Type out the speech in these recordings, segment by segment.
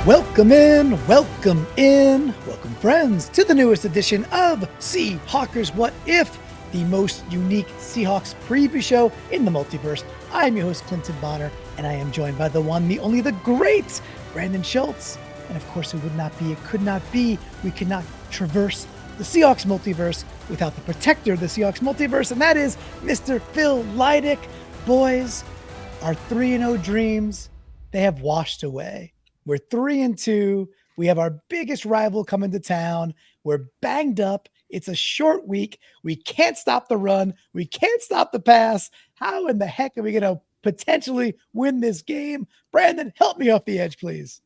Welcome friends to the newest edition of Seahawkers What If, the most unique Seahawks preview show in the multiverse. I'm your host, Clinton Bonner, and I am joined by the one, the only, the great Brandon Schultz. And of course, it would not be, it could not be, we could not traverse the Seahawks multiverse without the protector of the Seahawks multiverse, and that is Mr. Phil Leidick. Boys, our 3-0 dreams, they have washed away. We're 3-2. We have our biggest rival coming to town. We're banged up. It's a short week. We can't stop the run. We can't stop the pass. How in the heck are we going to potentially win this game? Brandon, help me off the edge, please.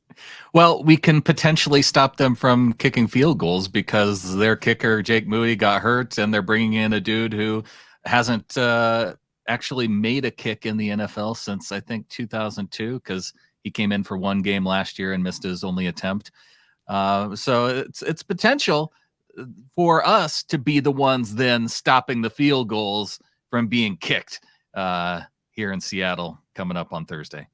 Well, we can potentially stop them from kicking field goals because their kicker, Jake Moody, got hurt, and they're bringing in a dude who hasn't actually made a kick in the NFL since, I think, 2002, because he came in for one game last year and missed his only attempt. So it's potential for us to be the ones then stopping the field goals from being kicked here in Seattle coming up on Thursday.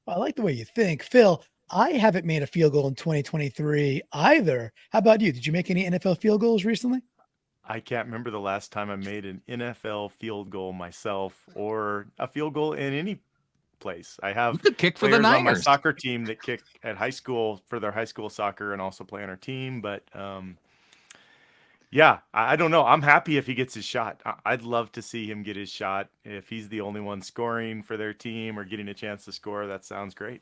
Well, I like the way you think. Phil, I haven't made a field goal in 2023 either. How about you? Did you make any NFL field goals recently? I can't remember the last time I made an NFL field goal myself, or a field goal in any place. I have kick for the players on my Niners. soccer team that kick at high school for their high school soccer and also play on our team. But yeah, I don't know. I'm happy if he gets his shot. I'd love to see him get his shot. If he's the only one scoring for their team or getting a chance to score, that sounds great.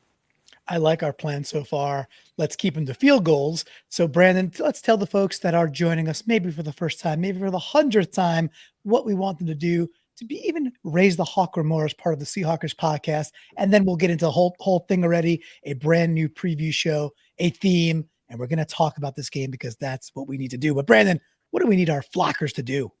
I like our plan so far. Let's keep them to field goals. So, Brandon, let's tell the folks that are joining us, maybe for the first time, maybe for the 100th time, what we want them to do to be even raise the Hawker more as part of the Seahawkers podcast. And then we'll get into the whole thing already, a brand new preview show, a theme, and we're going to talk about this game because that's what we need to do. But, Brandon, what do we need our flockers to do?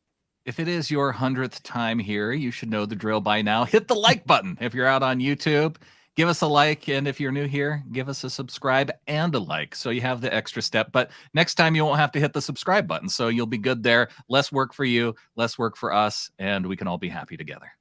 If it is your 100th time here, you should know the drill by now. Hit the like button if you're out on YouTube. Give us a like, and if you're new here, give us a subscribe and a like so you have the extra step. But next time you won't have to hit the subscribe button, so you'll be good there. Less work for you, less work for us, and we can all be happy together.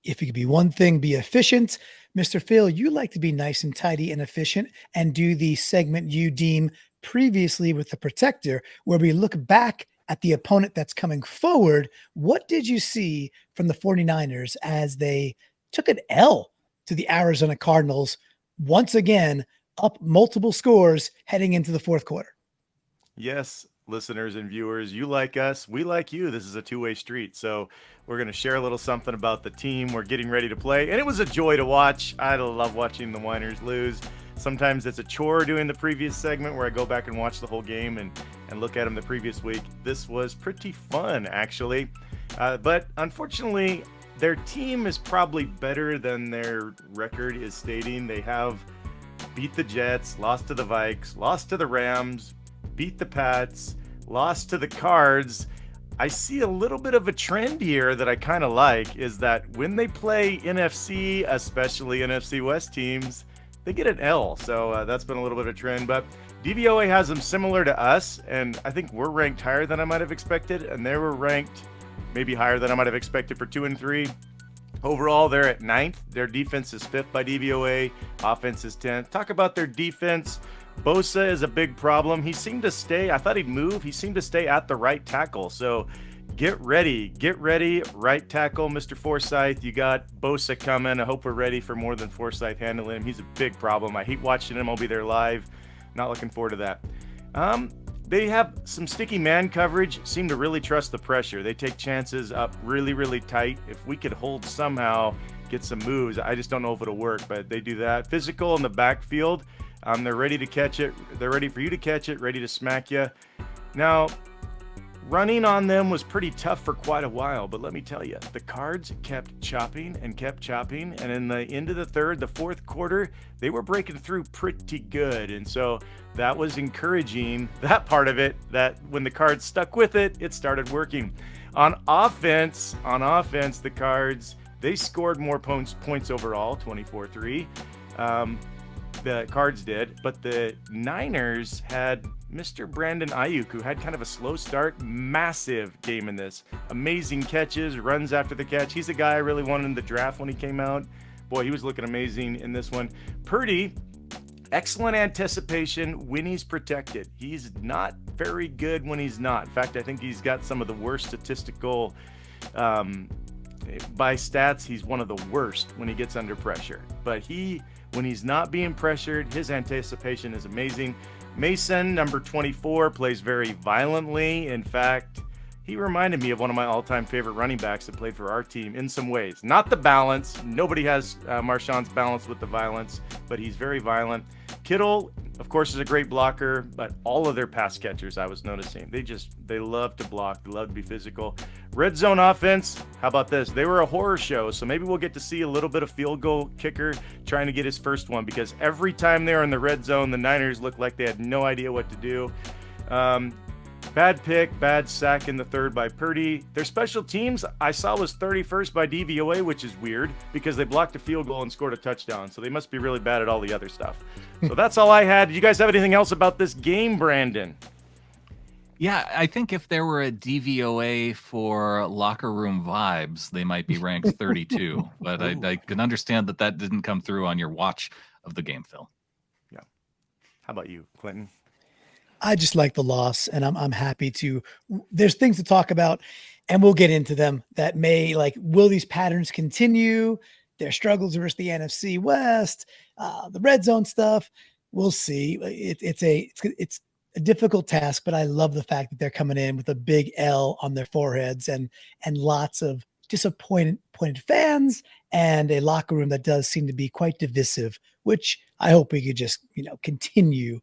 If it could be one thing, be efficient. Mr. Phil, you like to be nice and tidy and efficient and do the segment you deem previously with the protector, where we look back at the opponent that's coming forward. What did you see from the 49ers as they took an L to the Arizona Cardinals, once again up multiple scores heading into the fourth quarter? Yes, listeners and viewers, you like us, we like you. This is a two-way street. So we're going to share a little something about the team we're getting ready to play. And it was a joy to watch. I love watching the Winers lose. Sometimes it's a chore doing the previous segment where I go back and watch the whole game and look at them the previous week. This was pretty fun, actually. But unfortunately, their team is probably better than their record is stating. They have beat the Jets, lost to the Vikes, lost to the Rams, beat the Pats, lost to the Cards. I see a little bit of a trend here that I kind of like, is that when they play NFC, especially NFC West teams, they get an L. So that's been a little bit of a trend. But DVOA has them similar to us, and I think we're ranked higher than I might have expected, and they were ranked maybe higher than I might have expected for 2 and 3. Overall, they're at 9th. Their defense is 5th by DVOA. Offense is 10th. Talk about their defense. Bosa is a big problem. He seemed to stay. I thought he'd move. He seemed to stay at the right tackle. So get ready. Right tackle, Mr. Forsyth. You got Bosa coming. I hope we're ready for more than Forsyth handling him. He's a big problem. I hate watching him. I'll be there live. Not looking forward to that. They have some sticky man coverage, seem to really trust the pressure. They take chances up really, really tight. If we could hold somehow, get some moves, I just don't know if it'll work, but they do that. Physical in the backfield. They're ready to catch it. They're ready for you to catch it, ready to smack you. Now, running on them was pretty tough for quite a while, but let me tell you, the Cards kept chopping, and in the end of the fourth quarter, they were breaking through pretty good, and so that was encouraging, that part of it, that when the Cards stuck with it, it started working. On offense, the Cards, they scored more points overall, 24-3. The Cards did, but the Niners had Mr. Brandon Ayuk, who had kind of a slow start, massive game in this. Amazing catches, runs after the catch. He's a guy I really wanted in the draft when he came out. Boy, he was looking amazing in this one. Purdy excellent anticipation when he's protected. He's not very good when he's not. In fact, I think he's got some of the worst statistical by stats. He's one of the worst when he gets under pressure. But when he's not being pressured, his anticipation is amazing. Mason, number 24, plays very violently. In fact, he reminded me of one of my all-time favorite running backs that played for our team in some ways. Not the balance. Nobody has Marshawn's balance with the violence, but he's very violent. Kittle, of course, is a great blocker, but all of their pass catchers, I was noticing, they love to block. They love to be physical. Red zone offense, how about this? They were a horror show, so maybe we'll get to see a little bit of field goal kicker trying to get his first one, because every time they were in the red zone, the Niners looked like they had no idea what to do. Bad pick, bad sack in the third by Purdy. Their special teams I saw was 31st by DVOA, which is weird because they blocked a field goal and scored a touchdown. So they must be really bad at all the other stuff. So that's all I had. Did you guys have anything else about this game, Brandon? Yeah, I think if there were a DVOA for locker room vibes, they might be ranked 32. But I can understand that didn't come through on your watch of the game, Phil. Yeah. How about you, Clinton? I just like the loss, and I'm happy to. There's things to talk about, and we'll get into them. That may will these patterns continue? Their struggles versus the NFC West, the red zone stuff. We'll see. It's a difficult task, but I love the fact that they're coming in with a big L on their foreheads and lots of disappointed fans and a locker room that does seem to be quite divisive. Which I hope we could just continue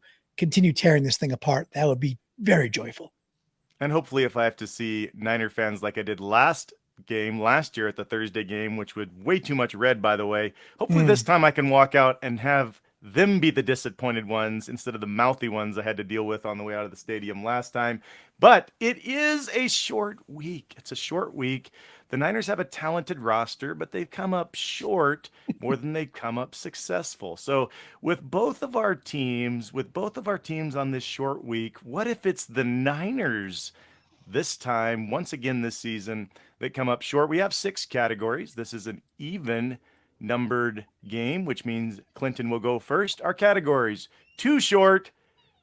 tearing this thing apart. That would be very joyful. And hopefully if I have to see Niner fans like I did last year at the Thursday game, which was way too much red, by the way, hopefully this time I can walk out and have them be the disappointed ones instead of the mouthy ones I had to deal with on the way out of the stadium last time. But it is a short week. It's a short week. The Niners have a talented roster, but they've come up short more than they've come up successful. So with both of our teams on this short week, what if it's the Niners this time, once again this season, that come up short? We have 6 categories. This is an even numbered game, which means Clinton will go first. Our categories: too short,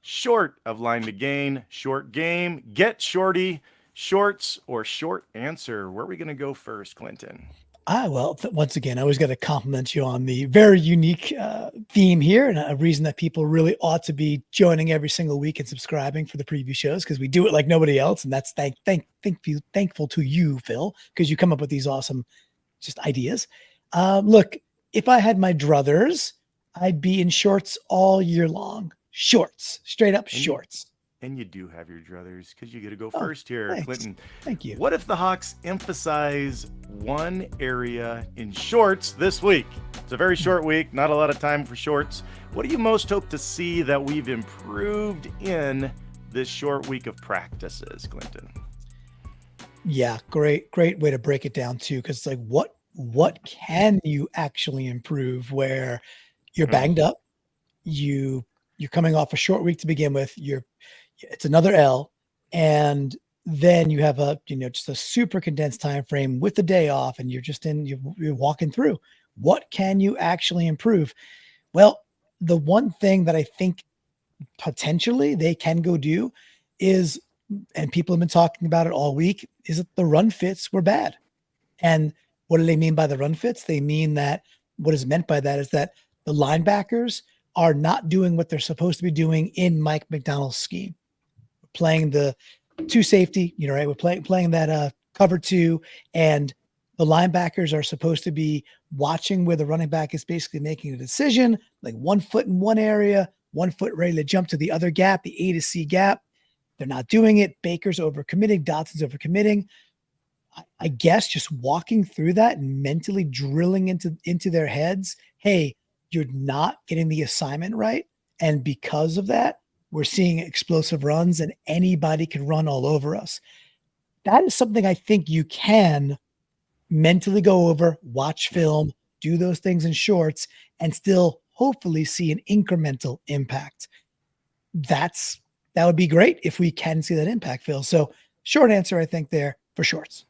short of line to gain, short game, get shorty, shorts, or short answer. Where are we going to go first, Clinton? Well, once again, I always got to compliment you on the very unique theme here, and a reason that people really ought to be joining every single week and subscribing for the preview shows, because we do it like nobody else, and that's thankful to you, Phil, because you come up with these awesome just ideas. Look, if I had my druthers, I'd be in shorts all year long. Shorts, straight up shorts. And you do have your druthers because you get to go first here, thanks. Clinton. Thank you. What if the Hawks emphasize one area in shorts this week? It's a very short week, not a lot of time for shorts. What do you most hope to see that we've improved in this short week of practices, Clinton? Yeah, great way to break it down too, because it's like what can you actually improve where you're banged up, you're coming off a short week to begin with, it's another L, and then you have just a super condensed time frame with the day off, and you're walking through. What can you actually improve? Well, the one thing that I think potentially they can go do is, and people have been talking about it all week, is that the run fits were bad. And what do they mean by the run fits? They mean that what is meant by that is that the linebackers are not doing what they're supposed to be doing in Mike Macdonald's scheme. Playing the 2 safety, right? We're playing that cover 2, and the linebackers are supposed to be watching where the running back is basically making a decision, like 1 foot in one area, 1 foot ready to jump to the other gap, the A to C gap. They're not doing it. Baker's overcommitting, Dotson's overcommitting. I guess just walking through that and mentally drilling into their heads, hey, you're not getting the assignment right. And because of that, we're seeing explosive runs, and anybody can run all over us. That is something I think you can mentally go over, watch film, do those things in shorts, and still hopefully see an incremental impact. That would be great if we can see that impact, Phil. So short answer, I think, there for shorts.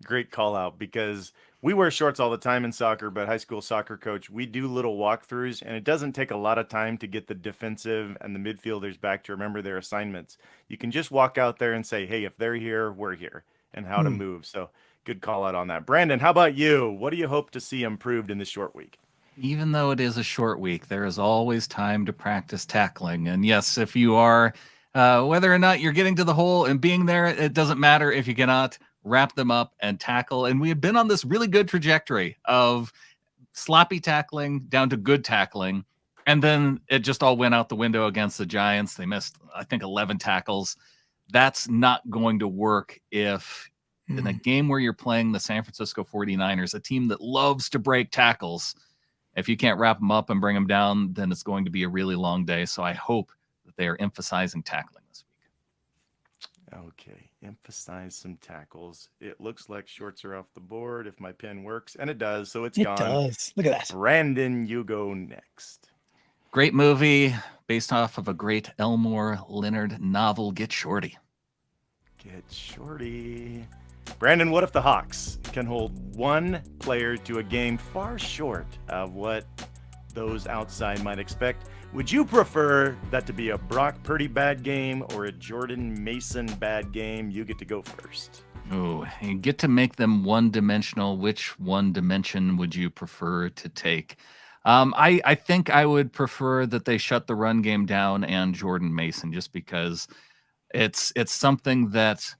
Great call out, because We wear shorts all the time in soccer, but high school soccer coach, we do little walkthroughs, and it doesn't take a lot of time to get the defensive and the midfielders back to remember their assignments. You can just walk out there and say, hey, if they're here, we're here, and how to move. So good call out on that. Brandon, how about you? What do you hope to see improved in this short week? Even though it is a short week, there is always time to practice tackling. And yes, if you are, whether or not you're getting to the hole and being there, it doesn't matter if you cannot wrap them up and tackle. And we had been on this really good trajectory of sloppy tackling down to good tackling. And then it just all went out the window against the Giants. They missed, I think, 11 tackles. That's not going to work if in a game where you're playing the San Francisco 49ers, a team that loves to break tackles, if you can't wrap them up and bring them down, then it's going to be a really long day. So I hope that they are emphasizing tackling this week. Okay. Emphasize some tackles. It looks like shorts are off the board if my pen works, and it does, so it's gone. It does. Look at that. Brandon, you go next. Great movie based off of a great Elmore Leonard novel, Get Shorty. Get Shorty. Brandon, what if the Hawks can hold one player to a game far short of what those outside might expect? Would you prefer that to be a Brock Purdy bad game or a Jordan Mason bad game? You get to go first. Oh, you get to make them one-dimensional. Which one dimension would you prefer to take? I think I would prefer that they shut the run game down and Jordan Mason, just because it's something that,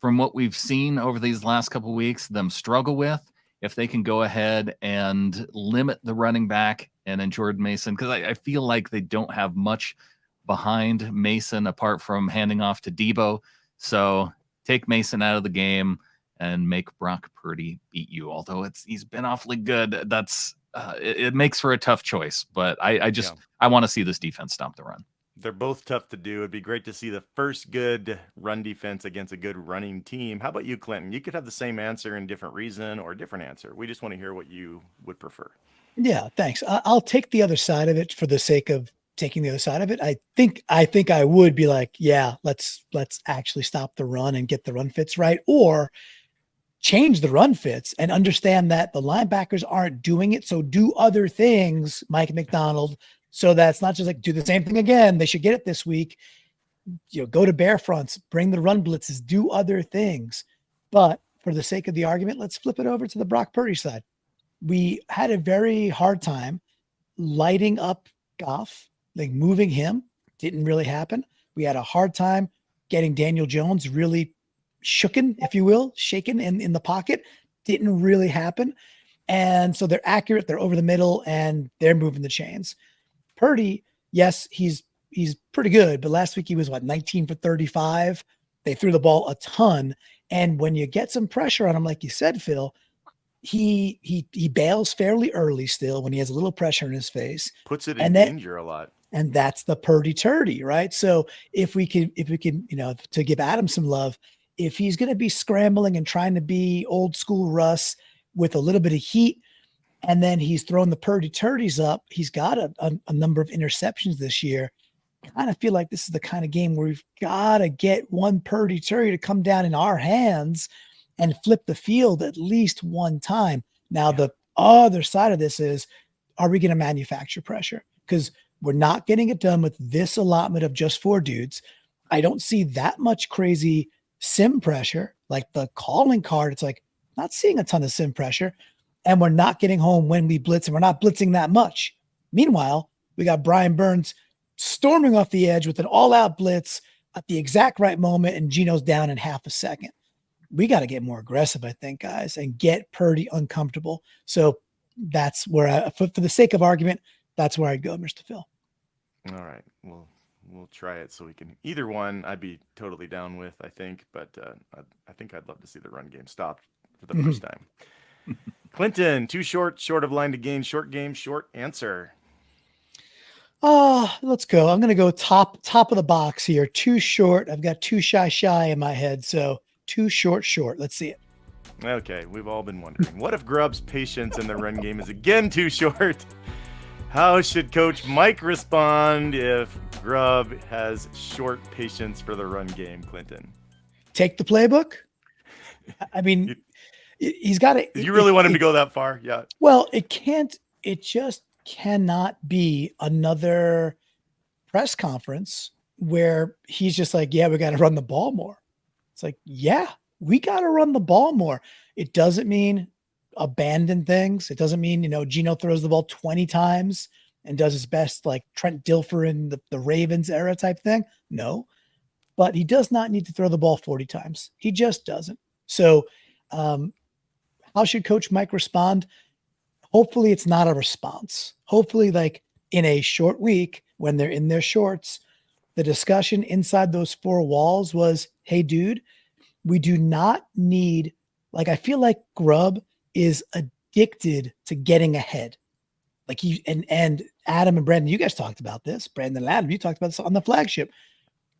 from what we've seen over these last couple of weeks, them struggle with. If they can go ahead and limit the running back and then Jordan Mason, because I feel like they don't have much behind Mason apart from handing off to Debo. So take Mason out of the game and make Brock Purdy beat you. Although he's been awfully good. That's it makes for a tough choice, but I want to see this defense stop the run. They're both tough to do. It'd be great to see the first good run defense against a good running team. How about you, Clinton? You could have the same answer and different reason or a different answer. We just want to hear what you would prefer. Yeah, thanks. I'll take the other side of it for the sake of taking the other side of it. I think I would be like, yeah, let's actually stop the run and get the run fits right, or change the run fits and understand that the linebackers aren't doing it. So do other things, Mike Macdonald. So that's not just like do the same thing again. They should get it this week. Go to bear fronts, bring the run blitzes, do other things. But for the sake of the argument, let's flip it over to the Brock Purdy side. We had a very hard time lighting up Goff, like moving him. Didn't really happen. We had a hard time getting Daniel Jones really shaken in the pocket. Didn't really happen. And so they're accurate. They're over the middle and they're moving the chains. Purdy, yes, he's pretty good, but last week he was 19 for 35. They threw the ball a ton. And when you get some pressure on him, like you said, Phil, he bails fairly early still when he has a little pressure in his face. Puts it in danger a lot. And that's the Purdy Turdy, right? So if we can, to give Adam some love, if he's going to be scrambling and trying to be old school Russ with a little bit of heat, and then he's thrown the Purdy Turdies up, he's got a number of interceptions this year. I kind of feel like this is the kind of game where we've got to get one Purdy Turdy to come down in our hands and flip the field at least one time. Now, the other side of this is, are we going to manufacture pressure? Because we're not getting it done with this allotment of just 4 dudes. I don't see that much crazy sim pressure, like the calling card. It's like not seeing a ton of sim pressure, and we're not getting home when we blitz, and we're not blitzing that much. Meanwhile, we got Brian Burns storming off the edge with an all-out blitz at the exact right moment, and Geno's down in half a second. We got to get more aggressive, I think, guys, and get Purdy uncomfortable. So that's where for the sake of argument, that's where I'd go, Mr. Phil. All right. We'll try it so we can either one. I'd be totally down with, I think, but I think I'd love to see the run game stopped for the first time. Clinton, too short of line to gain, short game, short answer. Let's go. I'm going to go top of the box here. Too short. I've got too shy in my head. So too short. Let's see it. Okay. We've all been wondering, what if Grubb's patience in the run game is again too short? How should Coach Mike respond if Grubb has short patience for the run game, Clinton? Take the playbook. I mean, He's got to. You really want him to go that far? Yeah. Well, it just cannot be another press conference where he's just like, yeah, we got to run the ball more. It's like, yeah, we got to run the ball more. It doesn't mean abandon things. It doesn't mean, Geno throws the ball 20 times and does his best, like Trent Dilfer in the Ravens era type thing. No, but he does not need to throw the ball 40 times. He just doesn't. So, how should Coach Mike respond? Hopefully it's not a response. Hopefully, like in a short week when they're in their shorts, the discussion inside those four walls was, hey, dude, we do not need, I feel like Grubb is addicted to getting ahead. Like and Adam and Brandon, you guys talked about this. Brandon and Adam, you talked about this on the flagship.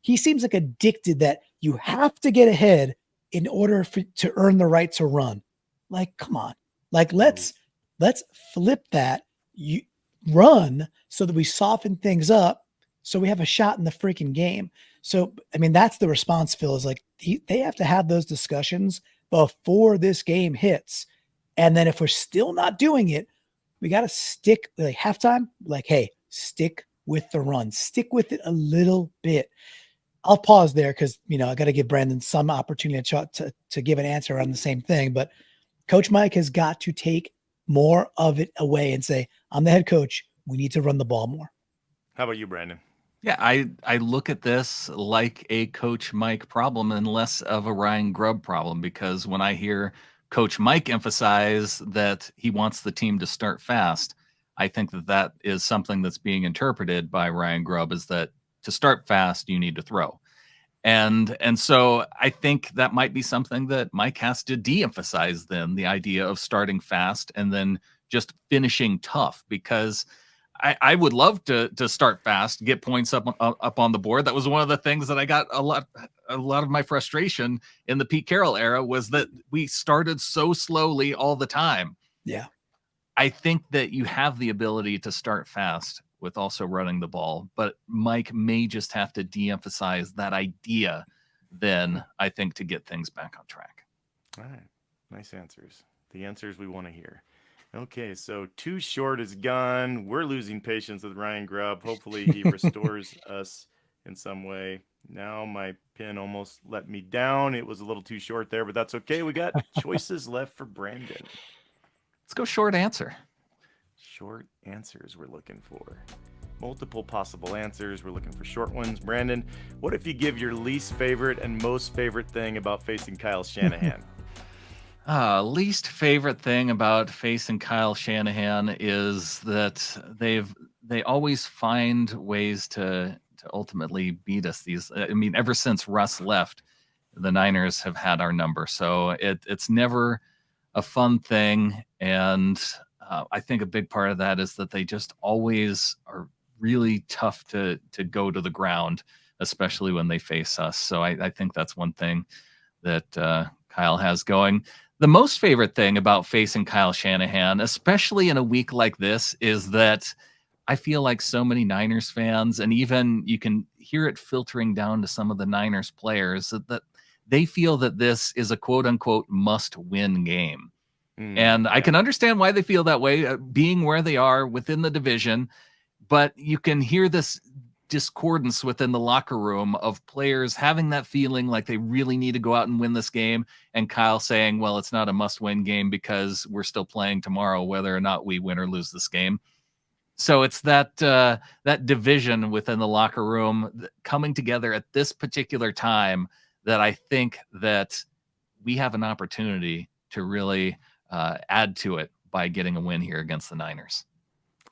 He seems like addicted that you have to get ahead in order to earn the right to run. Like, come on. Like, let's flip that. You run so that we soften things up so we have a shot in the freaking game. So, I mean, that's the response, Phil, is like they have to have those discussions before this game hits. And then if we're still not doing it, we got to stick, like halftime, like, hey, stick with the run. Stick with it a little bit. I'll pause there because, I got to give Brandon some opportunity to give an answer on the same thing. But Coach Mike has got to take more of it away and say, I'm the head coach. We need to run the ball more. How about you, Brandon? Yeah, I look at this like a Coach Mike problem and less of a Ryan Grubb problem, because when I hear Coach Mike emphasize that he wants the team to start fast, I think that is something that's being interpreted by Ryan Grubb is that to start fast, you need to throw. And so I think that might be something that Mike has to de-emphasize then, the idea of starting fast and then just finishing tough, because I would love to start fast, get points up on the board. That was one of the things that I got a lot of my frustration in the Pete Carroll era, was that we started so slowly all the time. Yeah. I think that you have the ability to start fast with also running the ball, but Mike may just have to de-emphasize that idea then, I think, to get things back on track. All right. Nice answers. The answers we want to hear. Okay, so Too Short is gone. We're losing patience with Ryan Grubb. Hopefully he restores us in some way. Now my pin almost let me down. It was a little too short there, but that's okay. We got choices left for Brandon. Let's go short answer. Short answers we're looking for. Multiple possible answers. We're looking for short ones. Brandon, what if you give your least favorite and most favorite thing about facing Kyle Shanahan? Least favorite thing about facing Kyle Shanahan is that they always find ways to ultimately beat us. Ever since Russ left, the Niners have had our number. So it's never a fun thing. And I think a big part of that is that they just always are really tough to go to the ground, especially when they face us. So I think that's one thing that Kyle has going. The most favorite thing about facing Kyle Shanahan, especially in a week like this, is that I feel like so many Niners fans, and even you can hear it filtering down to some of the Niners players, that they feel that this is a quote-unquote must-win game. And I can understand why they feel that way, being where they are within the division, but you can hear this discordance within the locker room of players having that feeling like they really need to go out and win this game, and Kyle saying, well, it's not a must-win game because we're still playing tomorrow, whether or not we win or lose this game. So it's that division within the locker room coming together at this particular time that I think that we have an opportunity to really add to it by getting a win here against the Niners.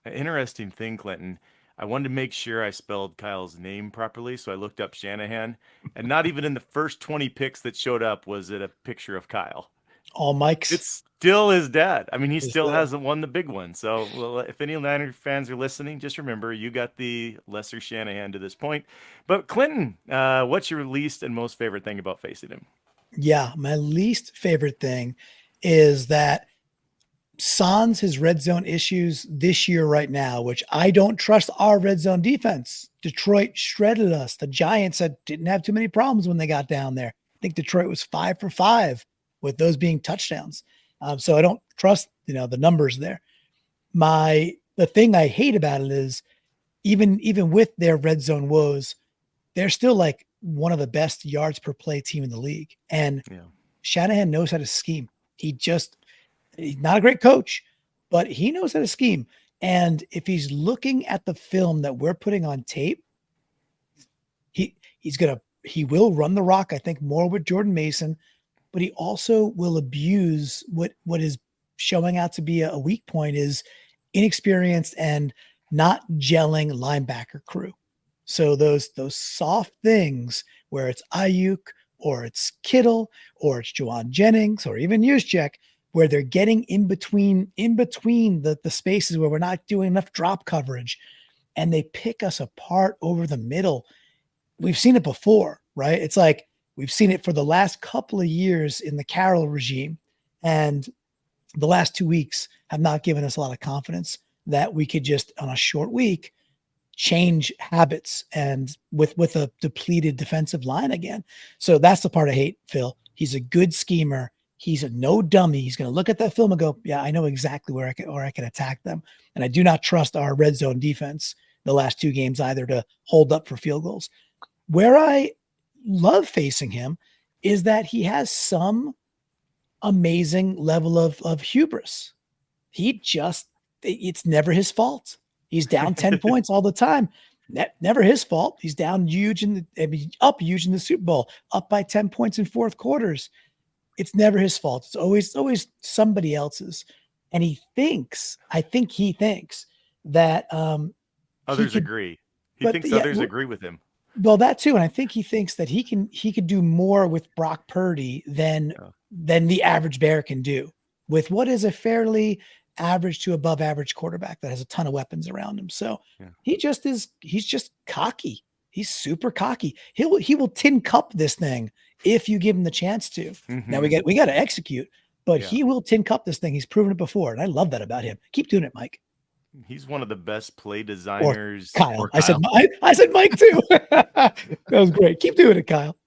An interesting thing, Clinton. I wanted to make sure I spelled Kyle's name properly, so I looked up Shanahan, and not even in the first 20 picks that showed up was it a picture of Kyle. All Mike's. It's still his dad. I mean, he still hasn't won the big one. So well, if any Niner fans are listening, just remember you got the lesser Shanahan to this point. But Clinton, what's your least and most favorite thing about facing him? Yeah, my least favorite thing is that sans his red zone issues this year right now, which I don't trust our red zone defense. Detroit shredded us. The Giants didn't have too many problems when they got down there. I think Detroit was 5 for 5 with those being touchdowns. So I don't trust, the numbers there. The thing I hate about it is even with their red zone woes, they're still like one of the best yards per play team in the league. And Yeah. Shanahan knows how to scheme. He's not a great coach, but he knows how to scheme. And if he's looking at the film that we're putting on tape, he will run the rock, I think, more with Jordan Mason, but he also will abuse what is showing out to be a weak point is inexperienced and not gelling linebacker crew. So those soft things where it's Ayuk or it's Kittle or it's Juwan Jennings or even Juszczyk, where they're getting in between the spaces where we're not doing enough drop coverage and they pick us apart over the middle. We've seen it before, right? It's like we've seen it for the last couple of years in the Carroll regime, and the last 2 weeks have not given us a lot of confidence that we could just on a short week change habits and with a depleted defensive line again. So that's the part I hate, Phil. He's a good schemer. He's a no dummy. He's going to look at that film and go, yeah, I know exactly where I can attack them. And I do not trust our red zone defense the last 2 games either to hold up for field goals. Where I love facing him is that he has some amazing level of hubris. It's never his fault. He's down 10 points all the time. Never his fault. He's down huge up huge in the Super Bowl, up by 10 points in fourth quarters. It's never his fault. It's always somebody else's. And I think he thinks that others agree. He thinks others agree with him. Well, that too. And I think he thinks that he could do more with Brock Purdy than the average bear can do with what is a fairly average to above average quarterback that has a ton of weapons around him. So he's just cocky. He's super cocky. He will tin cup this thing if you give him the chance to. Mm-hmm. Now we got to execute, but he will tin cup this thing. He's proven it before. And I love that about him. Keep doing it, Mike. He's one of the best play designers. Kyle. I said Mike too. That was great. Keep doing it, Kyle.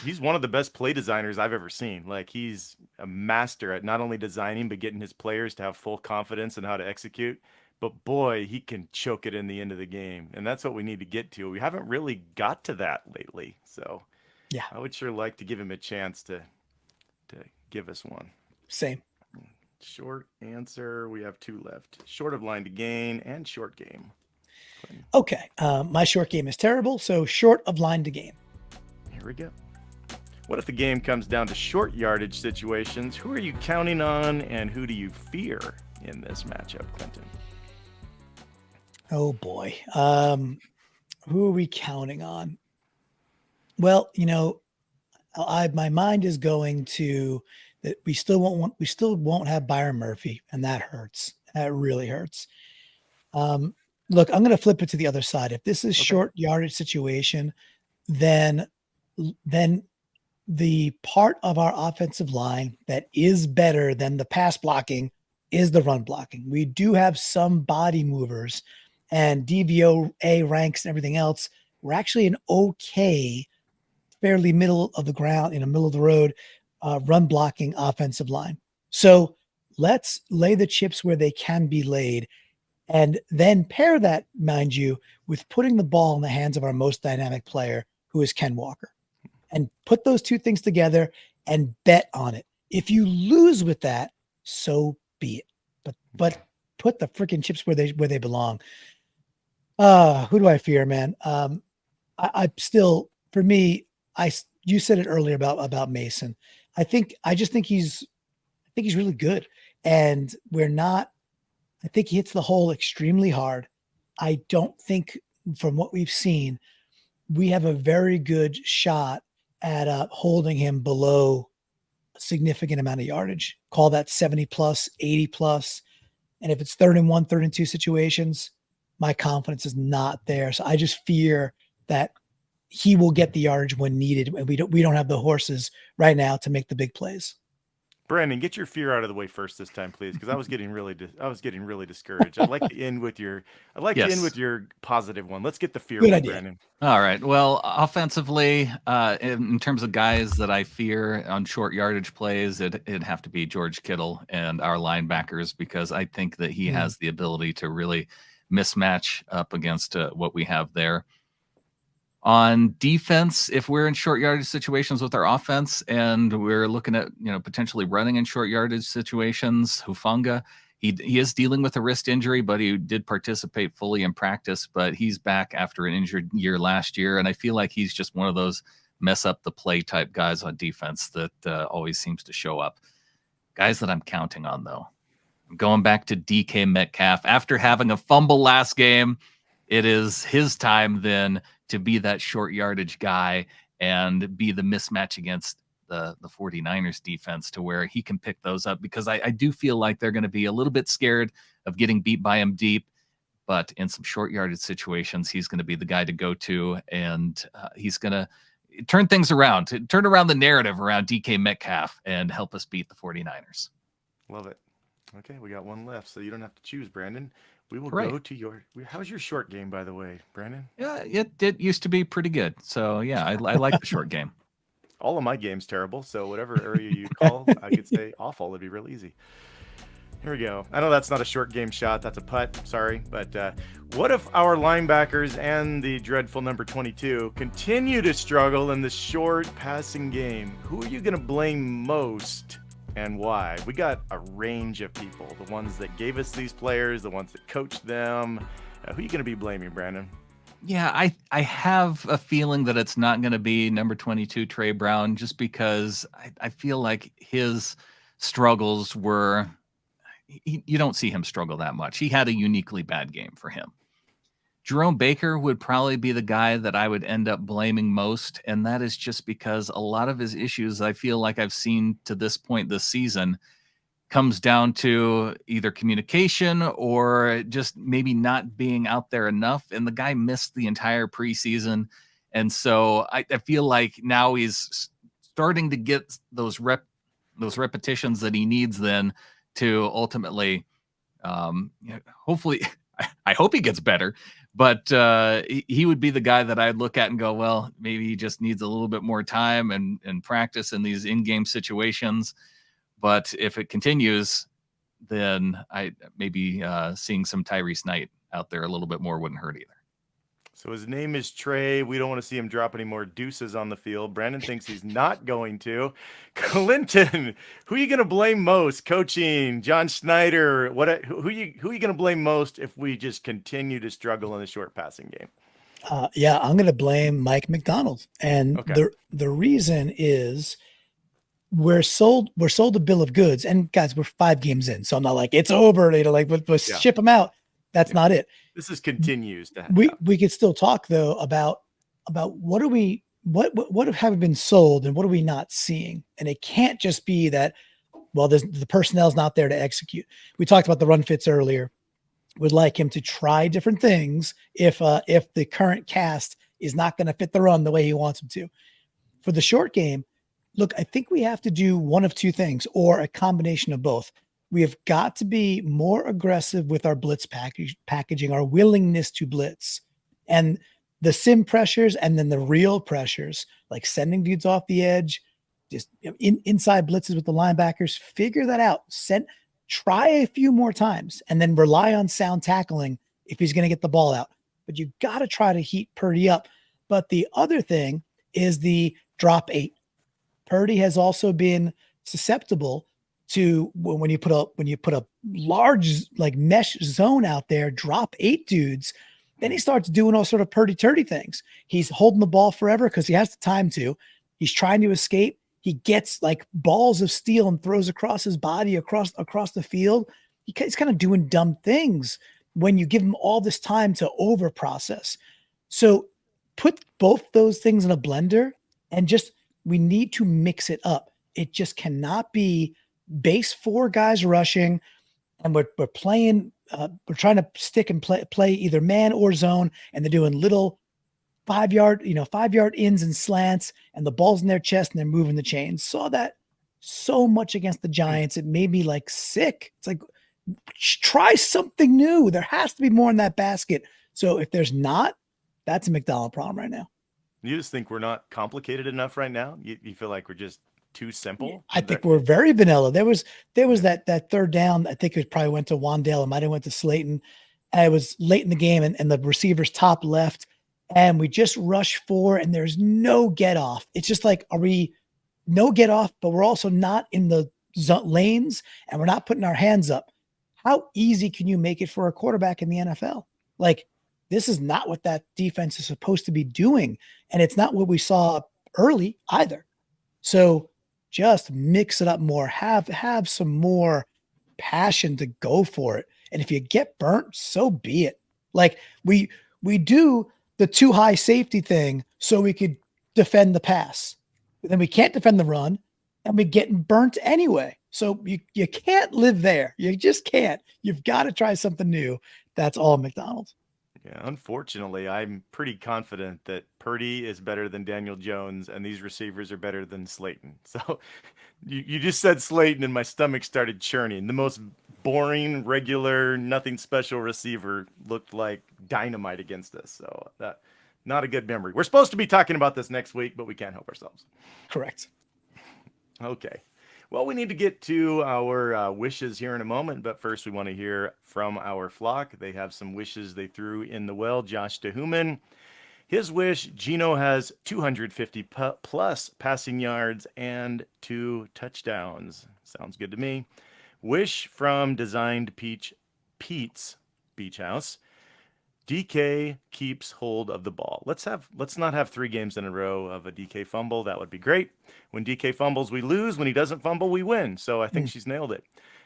He's one of the best play designers I've ever seen. Like, he's a master at not only designing, but getting his players to have full confidence in how to execute. But boy, he can choke it in the end of the game. And that's what we need to get to. We haven't really got to that lately. So yeah, I would sure like to give him a chance to give us one. Same. Short answer. We have 2 left. Short of line to gain and short game. Okay. My short game is terrible. So short of line to gain. Here we go. What if the game comes down to short yardage situations? Who are you counting on and who do you fear in this matchup, Clinton? Oh boy. Who are we counting on? Well, my mind is going to that we still won't have Byron Murphy, and that hurts. That really hurts. Look, I'm going to flip it to the other side. If this is short yardage situation, then the part of our offensive line that is better than the pass blocking is the run blocking. We do have some body movers and DVOA ranks and everything else. We're actually an okay, fairly middle of the ground, in the middle of the road, run blocking offensive line. So let's lay the chips where they can be laid, and then pair that, mind you, with putting the ball in the hands of our most dynamic player, who is Ken Walker, and put those 2 things together and bet on it. If you lose with that, so be it. But put the freaking chips where they belong. Who do I fear, man? I still, for me, you said it earlier about Mason. I just think he's really good, and I think he hits the hole extremely hard. I don't think, from what we've seen, we have a very good shot at holding him below a significant amount of yardage. Call that 70 plus, 80 plus. And if it's 3rd and 1, 3rd and 2 situations, my confidence is not there. So I just fear that he will get the yardage when needed, and we don't have the horses right now to make the big plays. Brandon, get your fear out of the way first this time, please, because I was getting really discouraged. I'd like to end with your Yes. positive one. Let's get the fear Good one, idea. Brandon. All right. Well, offensively, in terms of guys that I fear on short yardage plays, it'd have to be George Kittle and our linebackers, because I think that he has the ability to really mismatch up against what we have there. On defense, if we're in short yardage situations with our offense and we're looking at potentially running in short yardage situations, Hufanga, he is dealing with a wrist injury, but he did participate fully in practice. But he's back after an injured year last year, and I feel like he's just one of those mess up the play type guys on defense that always seems to show up. Guys that I'm counting on, though, I'm going back to DK Metcalf. After having a fumble last game, it is his time then to be that short yardage guy and be the mismatch against the 49ers defense, to where he can pick those up, because I do feel like they're going to be a little bit scared of getting beat by him deep. But in some short yardage situations, he's going to be the guy to go to, and he's going to turn things around, turn around the narrative around DK Metcalf and help us beat the 49ers. Love it. Okay, we got one left, so you don't have to choose, Brandon. We will Hooray. go to your. How's your short game, by the way, Brandon? Yeah, it used to be pretty good. So yeah, I like the short game. All of my game's terrible, so whatever area you call, I could say awful. It'd be real easy. Here we go. I know that's not a short game shot. That's a putt. Sorry. But what if our linebackers and the dreadful number 22 continue to struggle in the short passing game? Who are you going to blame most and why? We got a range of people. The ones that gave us these players, the ones that coached them. Who are you going to be blaming, Brandon? Yeah, I have a feeling that it's not going to be number 22, Trey Brown, just because I feel like his struggles were, you don't see him struggle that much. He had a uniquely bad game for him. Jerome Baker would probably be the guy that I would end up blaming most, and that is just because a lot of his issues I feel like I've seen to this point this season comes down to either communication or just maybe not being out there enough. And the guy missed the entire preseason. And so I feel like now he's starting to get those repetitions that he needs then to ultimately, hopefully, I hope he gets better. But he would be the guy that I'd look at and go, well, maybe he just needs a little bit more time and practice in these in-game situations. But if it continues, then I maybe seeing some Tyrese Knight out there a little bit more wouldn't hurt either. So his name is Trey. We don't want to see him drop any more deuces on the field. Brandon thinks he's not going to. Clinton, who are you going to blame most? Coaching, John Schneider. Who are you going to blame most if we just continue to struggle in the short passing game? Yeah, I'm going to blame Mike Macdonald, and the reason is we're sold a bill of goods, and guys, we're 5 games in, so I'm not like it's over. Let's ship them out. That's not it. This is continues to happen. We could still talk though about what have we been sold and what are we not seeing, and it can't just be that. Well, the personnel's not there to execute. We talked about the run fits earlier. Would like him to try different things if the current cast is not going to fit the run the way he wants them to. For the short game, look, I think we have to do one of two things or a combination of both. We have got to be more aggressive with our blitz packaging, our willingness to blitz, and the sim pressures, and then the real pressures, like sending dudes off the edge, just inside blitzes with the linebackers. Figure that out. Try a few more times, and then rely on sound tackling if he's going to get the ball out. But you got to try to heat Purdy up. But the other thing is the drop 8. Purdy has also been susceptible to when you put a large like mesh zone out there, drop 8 dudes, then he starts doing all sort of Purdy Turdy things. He's holding the ball forever because he has the time to. He's trying to escape. He gets like balls of steel and throws across his body across the field. He's kind of doing dumb things when you give him all this time to over process. So put both those things in a blender and we need to mix it up. It just cannot be base 4 guys rushing, and we're playing. We're trying to stick and play either man or zone, and they're doing little 5-yard ins and slants, and the ball's in their chest, and they're moving the chains. Saw that so much against the Giants. It made me like sick. It's like, try something new. There has to be more in that basket. So if there's not, that's a Macdonald problem right now. You just think we're not complicated enough right now? You feel like we're just too simple? I think we're very vanilla. There was that third down. I think it probably went to Wandale. It might have went to Slayton. It was late in the game, and the receiver's top left, and we just rush 4, and there's no get off. It's just like, are we no get off, but we're also not in the lanes, and we're not putting our hands up. How easy can you make it for a quarterback in the NFL? Like, this is not what that defense is supposed to be doing, and it's not what we saw early either. So just mix it up more, have some more passion to go for it. And if you get burnt, so be it. Like we do the too high safety thing so we could defend the pass. But then we can't defend the run, and we get burnt anyway. So you can't live there. You just can't. You've got to try something new. That's all McDonald's. Yeah, unfortunately, I'm pretty confident that Purdy is better than Daniel Jones, and these receivers are better than Slayton. So you just said Slayton, and my stomach started churning. The most boring, regular, nothing special receiver looked like dynamite against us. So that not a good memory. We're supposed to be talking about this next week, but we can't help ourselves. Correct. Okay. Well, we need to get to our wishes here in a moment, but first we want to hear from our flock. They have some wishes they threw in the well. Josh DeHuman, his wish, Geno has 250 plus passing yards and 2 touchdowns. Sounds good to me. Wish from Designed Pete's Beach House. DK keeps hold of the ball. Let's not have 3 games in a row of a DK fumble. That would be great. When DK fumbles, we lose. When he doesn't fumble, we win. So I think she's nailed it.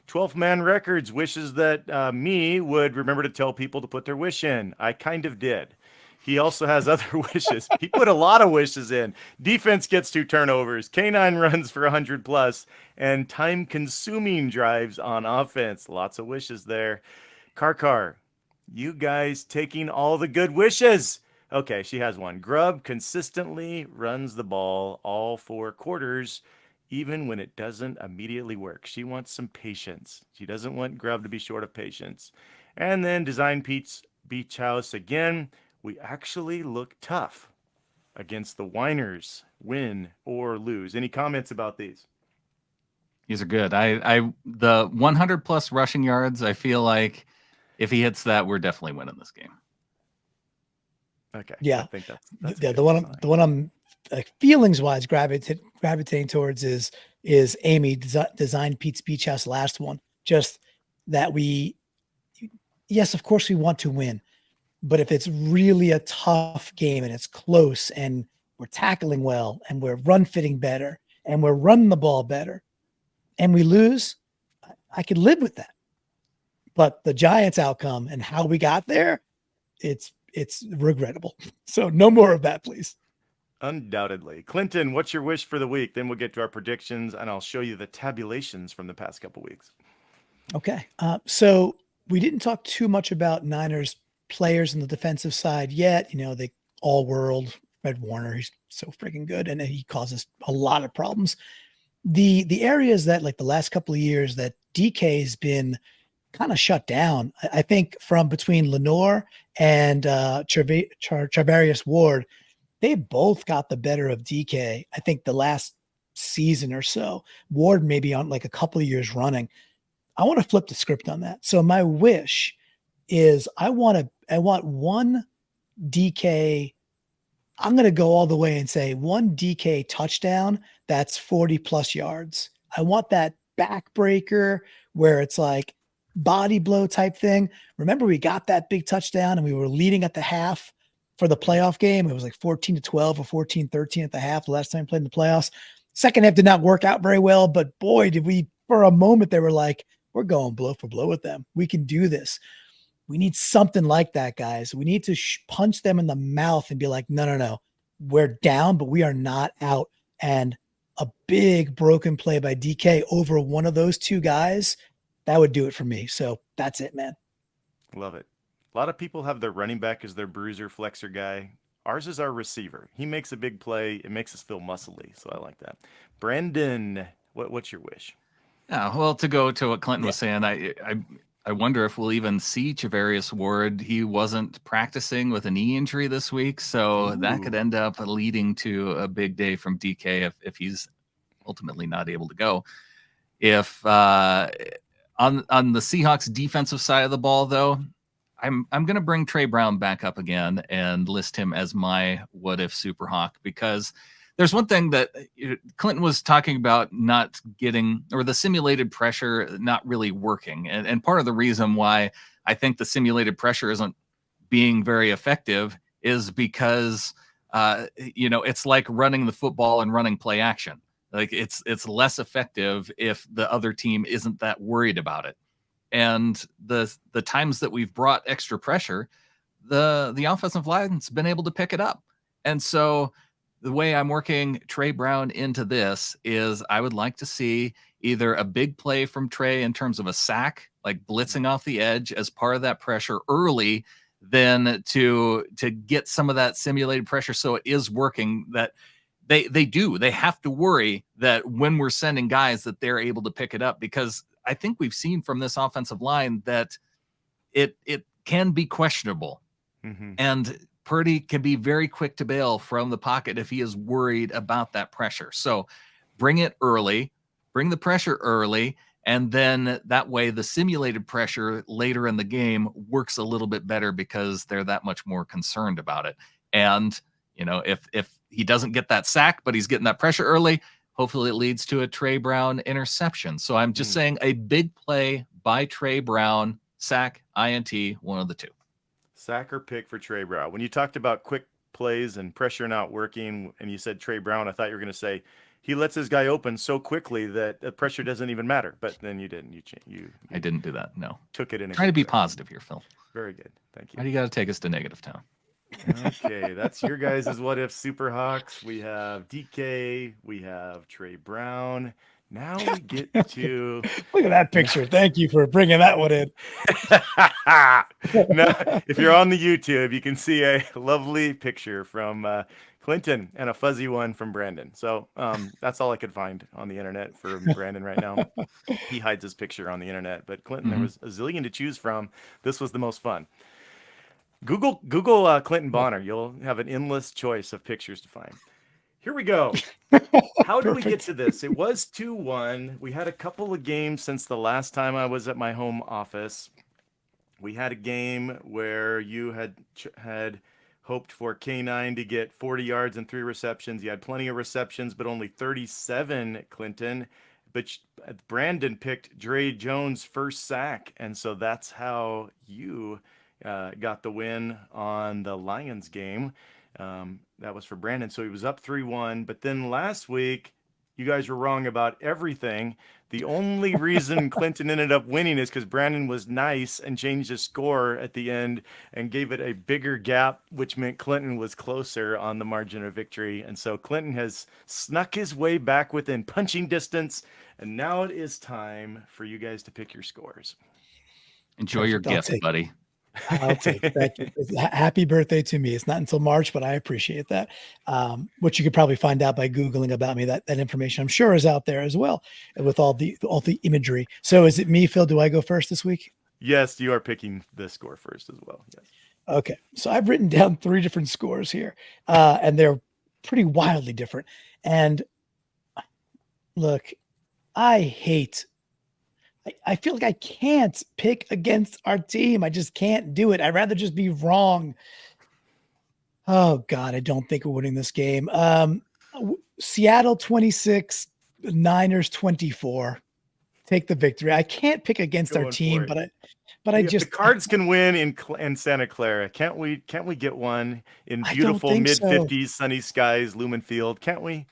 12th Man Records wishes that me would remember to tell people to put their wish in. I kind of did. He also has other wishes. He put a lot of wishes in. Defense gets 2 turnovers. K9 runs for 100 plus, and time-consuming drives on offense. Lots of wishes there. Car. You guys taking all the good wishes. Okay, she has one. Grubb consistently runs the ball all 4 quarters, even when it doesn't immediately work. She wants some patience. She doesn't want Grubb to be short of patience. And then Design Pete's Beach House again. We actually look tough against the whiners, win or lose. Any comments about these? These are good. The 100 plus rushing yards, I feel like if he hits that, we're definitely winning this game. Okay. Yeah. I think that's the one I'm like feelings wise gravitating towards is Amy Designed Pete's Beach House last one. Just that yes, of course we want to win, but if it's really a tough game and it's close and we're tackling well and we're run fitting better and we're running the ball better and we lose, I could live with that. But the Giants outcome and how we got there, it's regrettable. So no more of that, please. Undoubtedly. Clinton, what's your wish for the week? Then we'll get to our predictions, and I'll show you the tabulations from the past couple weeks. Okay. So we didn't talk too much about Niners players on the defensive side yet. They all world Fred Warner. He's so freaking good, and he causes a lot of problems. The areas that like the last couple of years that DK has been kind of shut down. I think from between Lenore and Charvarius Ward, they both got the better of DK. I think the last season or so. Ward maybe on like a couple of years running. I want to flip the script on that. So my wish is I want one DK. I'm going to go all the way and say one DK touchdown that's 40 plus yards. I want that backbreaker where it's like body blow type thing. Remember, we got that big touchdown and we were leading at the half for the playoff game. It was like 14-12 or 14-13 at the half the last time we played in the playoffs. Second half did not work out very well, but boy, did we, for a moment, they were like, we're going blow for blow with them. We can do this. We need something like that, guys. We need to punch them in the mouth and be like, no. We're down, but we are not out. And a big broken play by DK over one of those 2 guys, that would do it for me. So that's it, man. Love it. A lot of people have their running back as their bruiser, flexor guy. Ours is our receiver. He makes a big play. It makes us feel muscly, so I like that. Brandon, What's your wish? Yeah, well, to go to what Clinton was saying, I wonder if we'll even see Charvarius Ward. He wasn't practicing with a knee injury this week, so that could end up leading to a big day from DK if he's ultimately not able to go. If on the Seahawks defensive side of the ball, though, I'm going to bring Trey Brown back up again and list him as my what if Super Hawk, because there's one thing that Clinton was talking about not getting, or the simulated pressure not really working. And part of the reason why I think the simulated pressure isn't being very effective is because, it's like running the football and running play action. Like it's less effective if the other team isn't that worried about it. And the times that we've brought extra pressure, the offensive line's been able to pick it up. And so the way I'm working Trey Brown into this is I would like to see either a big play from Trey in terms of a sack, like blitzing off the edge as part of that pressure early, then to get some of that simulated pressure so it is working, that they have to worry that when we're sending guys that they're able to pick it up, because I think we've seen from this offensive line that it can be questionable. Mm-hmm. And Purdy can be very quick to bail from the pocket if he is worried about that pressure. So bring it early, bring the pressure early, and then that way the simulated pressure later in the game works a little bit better because they're that much more concerned about it. And, if he doesn't get that sack, but he's getting that pressure early, hopefully it leads to a Trey Brown interception. So I'm just saying a big play by Trey Brown, sack, INT, one of the two. Sack or pick for Trey Brown. When you talked about quick plays and pressure not working, and you said Trey Brown, I thought you were going to say he lets his guy open so quickly that the pressure doesn't even matter. But then you didn't. I didn't do that. No. Took it in. Trying to be positive here, Phil. Very good. Thank you. Why do you got to take us to negative town? Okay, that's your guys' what if Super Hawks. We have DK. We have Trey Brown. Now we get to look at that picture. Thank you for bringing that one in. Now, if you're on the YouTube, you can see a lovely picture from Clinton and a fuzzy one from Brandon. So that's all I could find on the internet for Brandon right now. He hides his picture on the internet, but Clinton, there was a zillion to choose from. This was the most fun. Google Clinton Bonner. You'll have an endless choice of pictures to find. Here we go. How did we get to this? It was 2-1. We had a couple of games since the last time I was at my home office. We had a game where you had hoped for K9 to get 40 yards and 3 receptions. You had plenty of receptions, but only 37, Clinton. But Brandon picked Dre Jones' first sack, and so that's how you got the win on the Lions game. That was for Brandon. So he was up 3-1. But then last week, you guys were wrong about everything. The only reason Clinton ended up winning is because Brandon was nice and changed the score at the end and gave it a bigger gap, which meant Clinton was closer on the margin of victory. And so Clinton has snuck his way back within punching distance. And now it is time for you guys to pick your scores. Enjoy your gift, buddy. I'll take it. Thank you. Happy birthday to me. It's not until March, but I appreciate that. Which you could probably find out by Googling about me. That information I'm sure is out there as well, with all the imagery. So is it me, Phil? Do I go first this week? Yes, you are picking the score first as well. Yes. Okay. So I've written down 3 different scores here, and they're pretty wildly different. And look, I feel like I can't pick against our team. I just can't do it. I'd rather just be wrong. Oh, God, I don't think we're winning this game. Seattle 26, Niners 24. Take the victory. I can't pick against our team, but I just... The Cards can win in Santa Clara. Can't we get one in beautiful mid-50s sunny skies, Lumen Field? Can't we?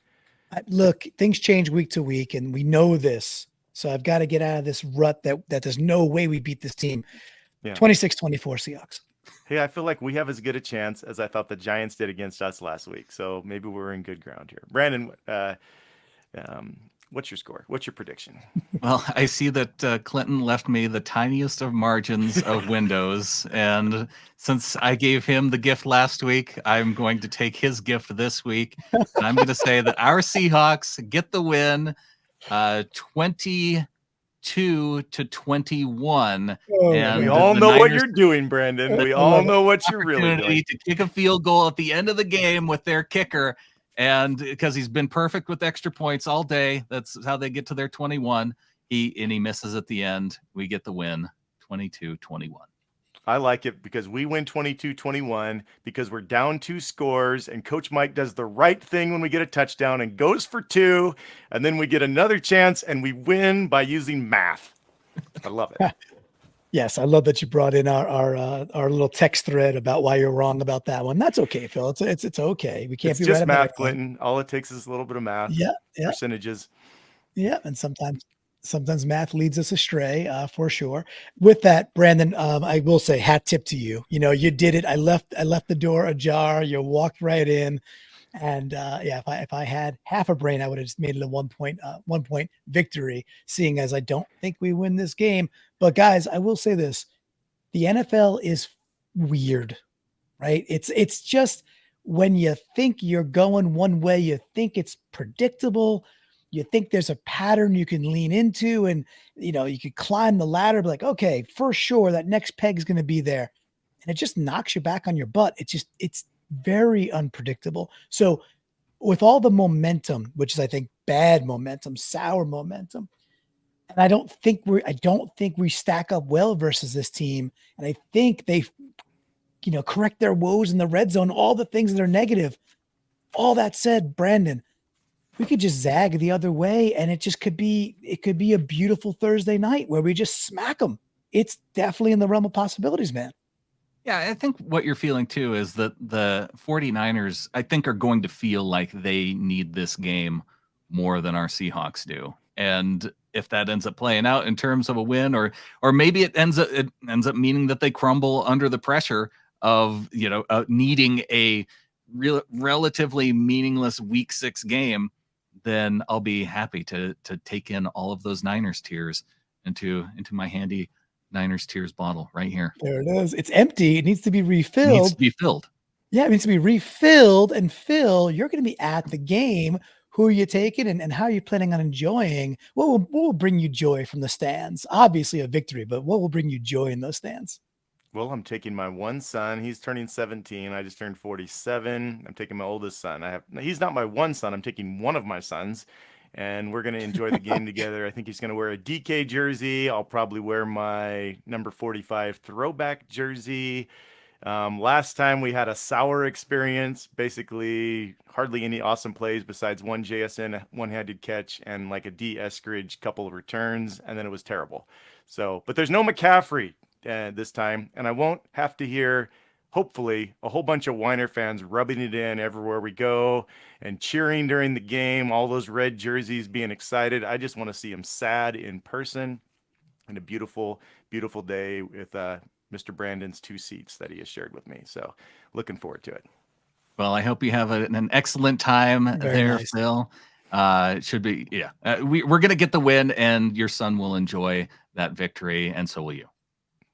Look, things change week to week, and we know this. So I've got to get out of this rut that there's no way we beat this team. Yeah. 26-24 Seahawks. Hey, I feel like we have as good a chance as I thought the Giants did against us last week. So maybe we're in good ground here. Brandon, what's your score? What's your prediction? Well, I see that Clinton left me the tiniest of margins of windows. And since I gave him the gift last week, I'm going to take his gift this week. And I'm going to say that our Seahawks get the win 22-21. Oh, And We man. all the know what Niners you're doing, Brandon. We I all love it. know what you're really opportunity doing. to kick a field goal at the end of the game with their kicker. And because he's been perfect with extra points all day, that's how they get to their 21. He misses at the end. We get the win, 22-21. I like it because we win 22-21 because we're down 2 scores and Coach Mike does the right thing when we get a touchdown and goes for 2, and then we get another chance and we win by using math. I love it. Yes, I love that you brought in our little text thread about why you're wrong about that one. That's okay, Phil. It's okay. We can't It's be right just about math, everything. Clinton. All it takes is a little bit of math, Yeah, yeah, percentages. yeah. And sometimes math leads us astray, for sure. With that, Brandon, I will say hat tip to you. You know, you did it. I left the door ajar. You walked right in. And yeah, if I had half a brain, I would have just made it a 1 point victory, seeing as I don't think we win this game. But guys, I will say this. The NFL is weird, right? It's just when you think you're going one way, you think it's predictable, you think there's a pattern you can lean into, and you could climb the ladder, be like, okay, for sure that next peg is going to be there, and it just knocks you back on your butt. It's very unpredictable. So with all the momentum, which is I think bad momentum, sour momentum, and I don't think we stack up well versus this team. And I think they correct their woes in the red zone, all the things that are negative. All that said, Brandon, we could just zag the other way, and it could be a beautiful Thursday night where we just smack them. It's definitely in the realm of possibilities, man. Yeah, I think what you're feeling too is that the 49ers, I think, are going to feel like they need this game more than our Seahawks do. And if that ends up playing out in terms of a win, or maybe it ends up meaning that they crumble under the pressure of needing a relatively meaningless Week 6 game, then I'll be happy to take in all of those Niners tears into my handy Niners tears bottle right here. There it is. It's empty. It needs to be refilled. It needs to be filled. Yeah, it needs to be refilled. And Phil, you're going to be at the game. Who are you taking, and how are you planning on enjoying? What will bring you joy from the stands? Obviously a victory, but what will bring you joy in those stands? Well, I'm taking my one son. He's turning 17. I just turned 47. I'm taking my oldest son. He's not my one son. I'm taking one of my sons, and we're going to enjoy the game together. I think he's going to wear a DK jersey. I'll probably wear my number 45 throwback jersey. Last time we had a sour experience, basically hardly any awesome plays besides one JSN one-handed catch and like a D Eskridge couple of returns, and then it was terrible. So, but there's no McCaffrey this time, and I won't have to hear, hopefully, a whole bunch of Whiner fans rubbing it in everywhere we go and cheering during the game, all those red jerseys being excited. I just want to see him sad in person, and a beautiful, beautiful day with Mr. Brandon's 2 seats that he has shared with me. So looking forward to it. Well, I hope you have an excellent time Very there, nice. Phil. It should be, yeah. We're going to get the win, and your son will enjoy that victory, and so will you.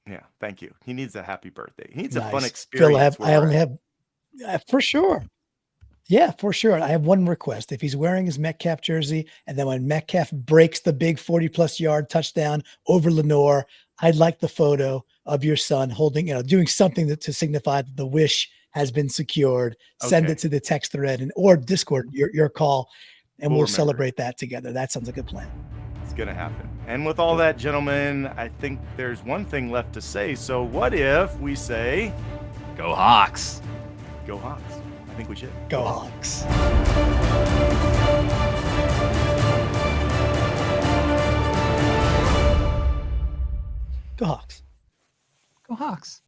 Yeah, thank you. He needs a happy birthday. He needs a Nice. fun Phil, experience. I only have for sure. Yeah, for sure. I have one request. If he's wearing his Metcalf jersey, and then when Metcalf breaks the big 40+ yard touchdown over Lenore, I'd like the photo of your son holding, doing something to signify that the wish has been secured. Send Okay. it to the text thread or Discord, your call, and We'll we'll remember. celebrate that together. That sounds like a good plan. It's going to happen. And with all that, gentlemen, I think there's one thing left to say. So what if we say, Go Hawks. go Hawks? I think we should. Go Hawks. Go Hawks. Go Hawks.